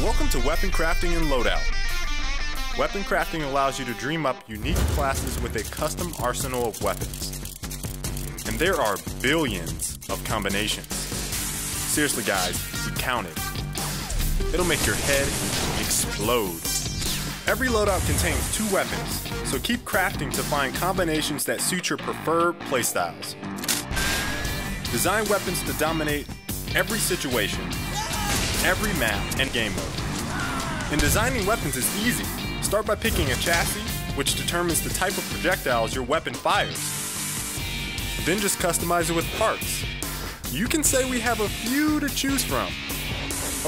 Welcome to Weaponcrafting and Loadout. Weaponcrafting allows you to dream up unique classes with a custom arsenal of weapons. And there are billions of combinations. Seriously guys, we counted. It'll make your head explode. Every loadout contains 2 weapons, so keep crafting to find combinations that suit your preferred playstyles. Design weapons to dominate every situation, every map, and game mode. And designing weapons is easy. Start by picking a chassis, which determines the type of projectiles your weapon fires. Then just customize it with parts. You can say we have a few to choose from.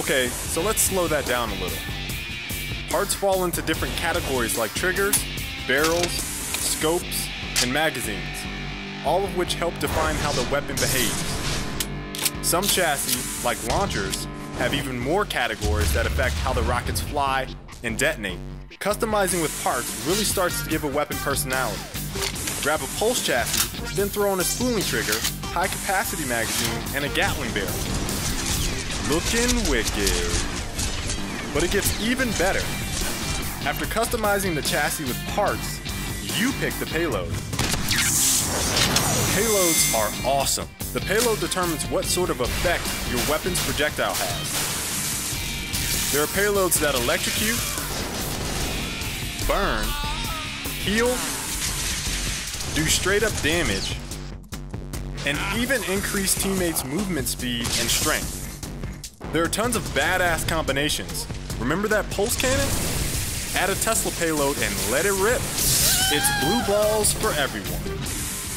Okay, so let's slow that down a little. Parts fall into different categories like triggers, barrels, scopes, and magazines, all of which help define how the weapon behaves. Some chassis, like launchers, have even more categories that affect how the rockets fly and detonate. Customizing with parts really starts to give a weapon personality. Grab a pulse chassis, then throw in a spooling trigger, high capacity magazine, and a Gatling barrel. Looking wicked. But it gets even better. After customizing the chassis with parts, you pick the payload. Payloads are awesome. The payload determines what sort of effect your weapon's projectile has. There are payloads that electrocute, burn, heal, do straight up damage, and even increase teammates' movement speed and strength. There are tons of badass combinations. Remember that pulse cannon? Add a Tesla payload and let it rip. It's blue balls for everyone.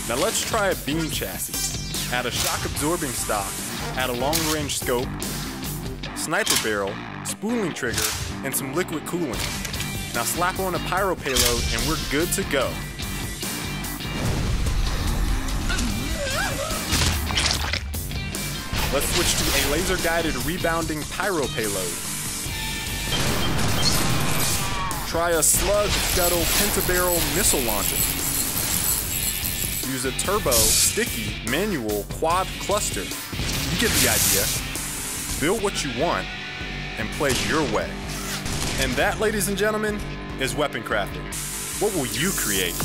Now let's try a beam chassis. Add a shock absorbing stock, add a long range scope, sniper barrel, spooling trigger, and some liquid cooling. Now slap on a pyro payload and we're good to go. Let's switch to a laser guided rebounding pyro payload. Try a slug scuttle pentabarrel missile launcher. Use a turbo, sticky, manual quad cluster. You get the idea. Build what you want and play your way. And that, ladies and gentlemen, is Weaponcrafting. What will you create?